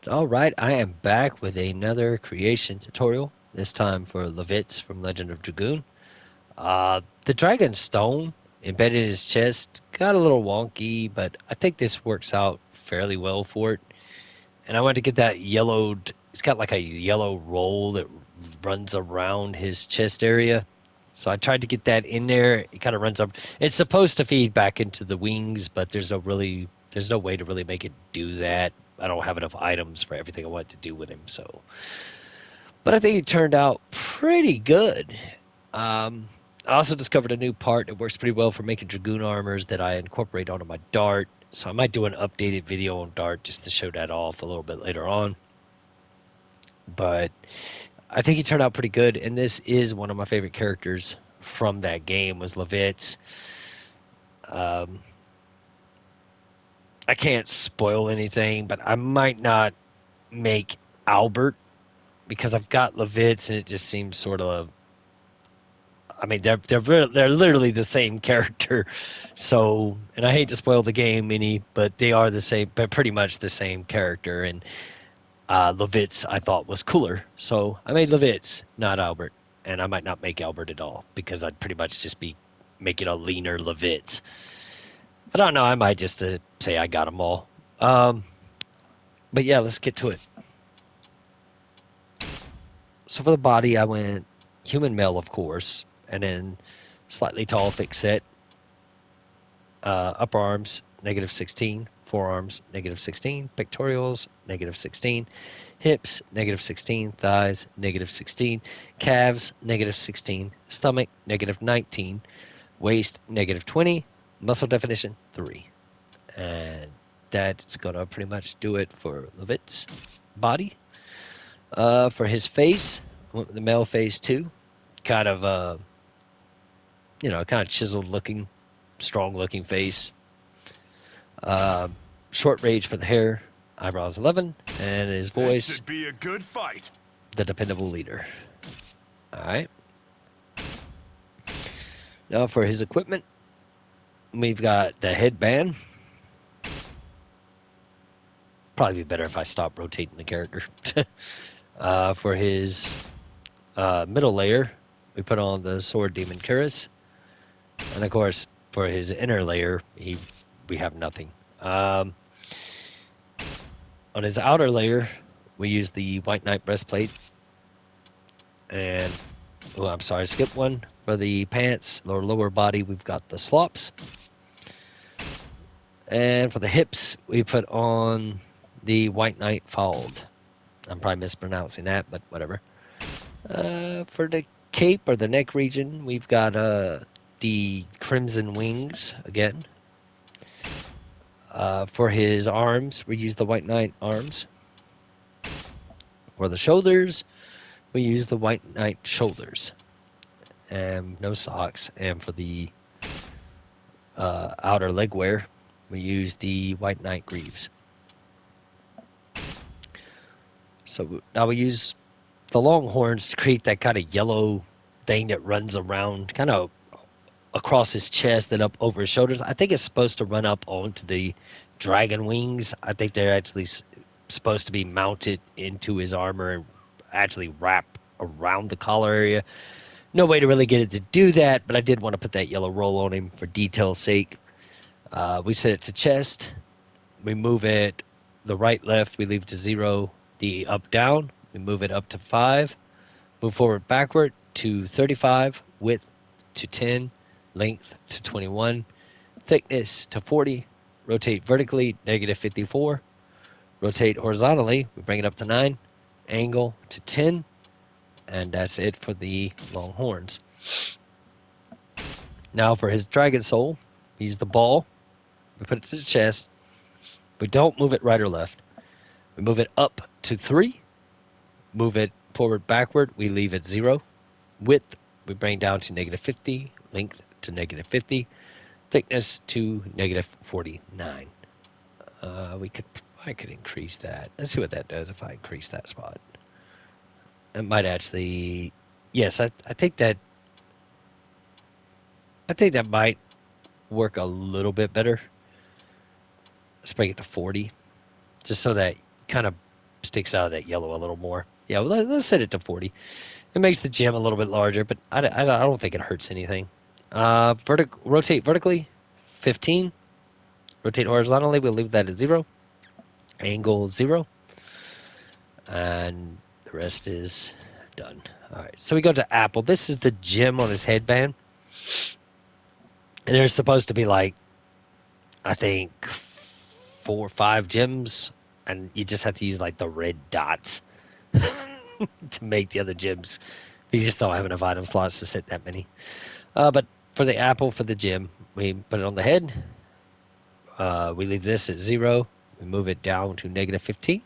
All right, I am back with another creation tutorial, this time for Lavitz from Legend of Dragoon. The dragon stone embedded in his chest got a little wonky, but I think this works out fairly well for it. And I wanted to get that yellowed, it's got like a yellow roll that runs around his chest area. So I tried to get that in there. It kind of runs up. It's supposed to feed back into the wings, but there's no way to really make it do that. I don't have enough items for everything I want to do with him. So, but I think it turned out pretty good. I also discovered a new part that works pretty well for making dragoon armors that I incorporate onto my dart. So I might do an updated video on dart just to show that off a little bit later on. But I think he turned out pretty good, and this is one of my favorite characters from that game was Lavitz. Um, I can't spoil anything, but I might not make Albert because I've got Lavitz, and it just seems sort of. I mean, they're literally the same character, so and I hate to spoil the game any, but they are the same, but pretty much the same character. And Lavitz I thought was cooler, so I made Lavitz, not Albert, and I might not make Albert at all because I'd pretty much just be making a leaner Lavitz. But I don't know, I might just say I got them all. Um, but yeah, let's get to it. So for the body, I went human male, of course, and then slightly tall, thick set. Upper arms, negative 16. Forearms, negative 16. Pectorials, negative 16. Hips, negative 16. Thighs, negative 16. Calves, negative 16. Stomach, negative 19. Waist, negative 20. Muscle definition, 3. And that's going to pretty much do it for Levitt's body. For his face, the male face too, kind of kind of chiseled looking, strong looking face. Uh, Short range for the hair, eyebrows 11, and his This voice, should be a good fight. the dependable leader. All right. Now for his equipment, we've got the headband. Probably be better if I stop rotating the character. For his middle layer, we put on the sword demon Cuirass. And of course, for his inner layer, we have nothing. On his outer layer, we use the White Knight breastplate. And, oh, I'm sorry, skip one. For the pants, lower body, we've got the slops. And for the hips, we put on the White Knight fouled. I'm probably mispronouncing that, but whatever. For the cape or the neck region, we've got the Crimson Wings again. For his arms, we use the White Knight arms. For the shoulders, we use the White Knight shoulders. And no socks. And for the outer leg wear, we use the White Knight greaves. So now we use the long horns to create that kind of yellow thing that runs around, kind of across his chest and up over his shoulders. I think it's supposed to run up onto the dragon wings. I think they're actually supposed to be mounted into his armor and actually wrap around the collar area. No way to really get it to do that, but I did want to put that yellow roll on him for detail's sake. We set it to chest. We move it the right, left. We leave it to 0. The up, down. We move it up to 5. Move forward, backward to 35. Width to 10. Length to 21. Thickness to 40. Rotate vertically, negative 54. Rotate horizontally, we bring it up to 9. Angle to 10. And that's it for the long horns. Now for his dragon soul, we use the ball. We put it to the chest. We don't move it right or left. We move it up to 3. Move it forward, backward. We leave it 0. Width, we bring down to negative 50. Length to negative 50. Thickness to negative 49. I could increase that. Let's see what that does if I increase that spot. It might actually, yes, I think that might work a little bit better. Let's bring it to 40, just so that kind of sticks out of that yellow a little more. Yeah, well, let's set it to 40. It makes the gem a little bit larger, but I don't think it hurts anything. Rotate vertically, 15. Rotate horizontally, we'll leave that at 0. Angle 0. And the rest is done. All right, so we go to Apple. This is the gem on his headband. And there's supposed to be like, I think, 4 or 5 gems. And you just have to use like the red dots to make the other gems. We just don't have enough item slots to set that many. But for the apple, for the gem, we put it on the head. We leave this at 0. We move it down to -15.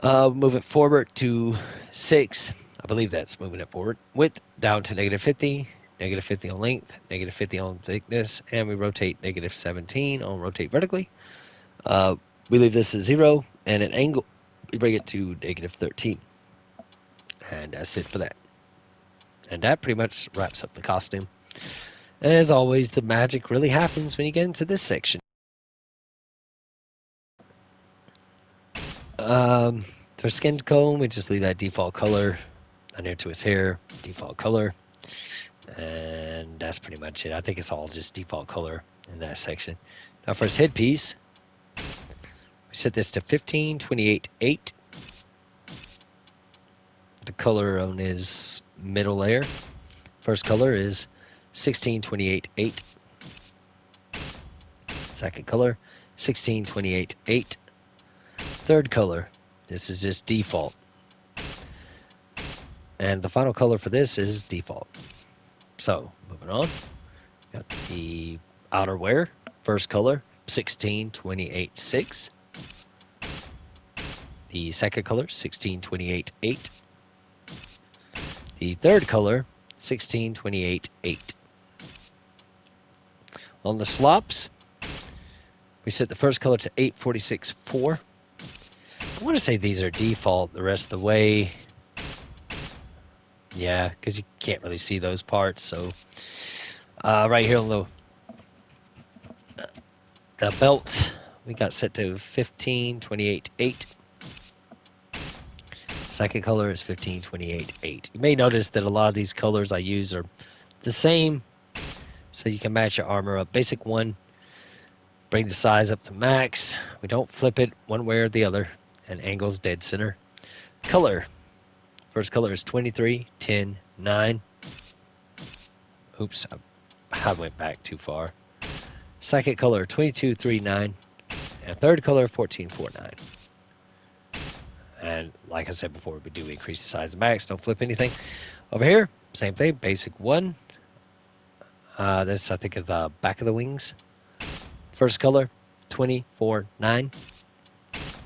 Move it forward to 6. I believe that's moving it forward. Width down to -50. -50 on length. -50 on thickness. And we rotate -17 on rotate vertically. We leave this at 0. And at angle, we bring it to -13. And that's it for that. And that pretty much wraps up the costume. And as always, the magic really happens when you get into this section. For skin tone, we just leave that default color under to his hair, default color. And that's pretty much it. I think it's all just default color in that section. Now for his headpiece, we set this to 15:28:8. The color on his middle layer. First color is 16:28:8. Second color, 16:28:8. Third color, this is just default. And the final color for this is default. So, moving on. Got the outerwear. First color, 16:28:6. The second color, 16:28:8. The third color, 16:28:8. On the slops, we set the first color to 8:46:4. I want to say these are default the rest of the way. Yeah, because you can't really see those parts. So right here on the belt, we got set to 15:28:8. Second color is 15:28:8. You may notice that a lot of these colors I use are the same, so you can match your armor up. Basic 1, bring the size up to max. We don't flip it one way or the other, and angle's dead center. Color. First color is 23:10:9. Oops, I went back too far. Second color, 22:3:9. And third color, 14:4:9. And like I said before, we do increase the size of max. Don't flip anything. Over here, same thing. Basic 1. This, I think, is the back of the wings. First color, 24:9.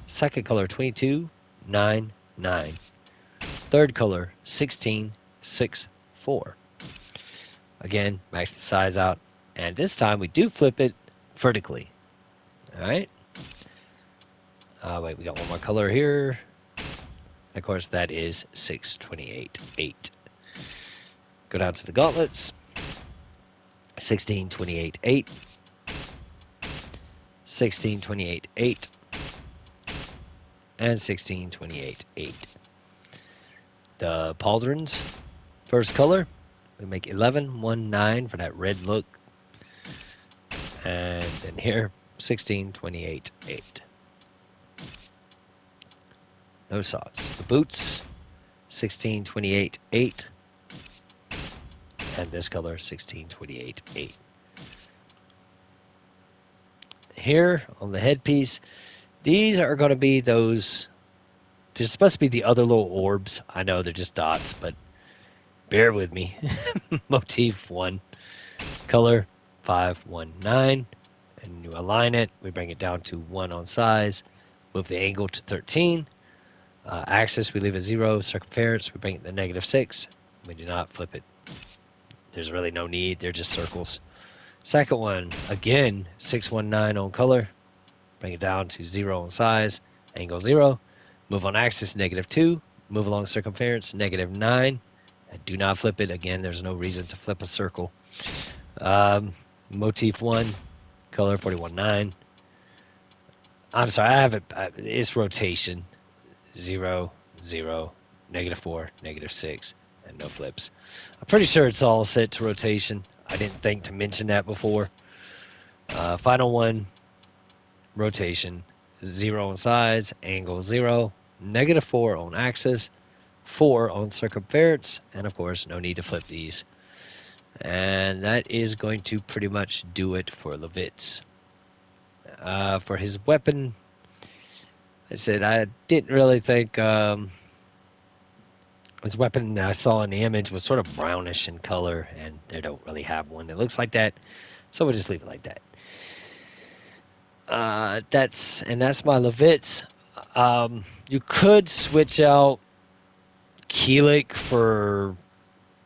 Second color, 22:9:9. Third color, 16:6:4. Again, max the size out. And this time we do flip it vertically. All right. Wait, we got one more color here. Of course, that is 6:28:8. Go down to the gauntlets. 16:28:8. 16:28:8. And 16:28:8. The pauldrons, first color, we make 11:19 for that red look. And then here, 16:28:8. No socks. The boots, 16:28:8. And this color, 16:28:8. Here on the headpiece, these are going to be those. They're supposed to be the other little orbs. I know they're just dots, but bear with me. Motif 1. Color 519. And you align it. We bring it down to 1 on size. Move the angle to 13. Axis we leave at 0. Circumference we bring it to -6. We do not flip it. There's really no need. They're just circles. Second one, again, 619 on color. Bring it down to 0 on size. Angle 0. Move on axis, -2. Move along circumference, -9. And do not flip it. Again, there's no reason to flip a circle. Motif 1, color 41.9. I'm sorry, I have it. It's rotation 0, 0, -4, -6, and no flips. I'm pretty sure it's all set to rotation. I didn't think to mention that before. Final one, rotation 0 on sides, angle 0, -4 on axis, 4 on circumference, and of course, no need to flip these. And that is going to pretty much do it for Lavitz. For his weapon, I said I didn't really think his weapon I saw in the image was sort of brownish in color, and they don't really have one that looks like that, so we'll just leave it like that. That's my Lavitz. You could switch out Keelik for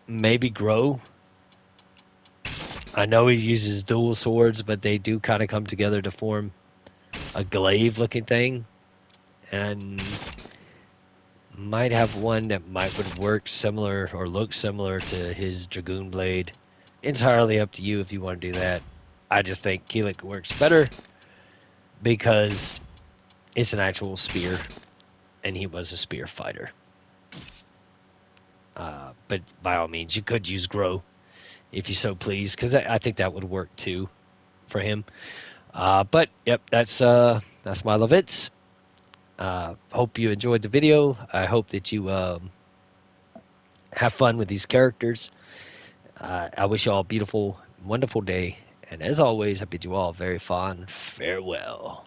maybe Grow. I know he uses dual swords, but they do kind of come together to form a glaive looking thing, and might have one that might would work similar or look similar to his Dragoon blade. Entirely up to you if you want to do that. I just think Keelik works better because it's an actual spear, and he was a spear fighter. But by all means, you could use Grow if you so please, because I think that would work too for him. But yep, that's my Lavitz. Hope you enjoyed the video. I hope that you have fun with these characters. I wish you all a beautiful, wonderful day. And as always, I bid you all a very fond farewell.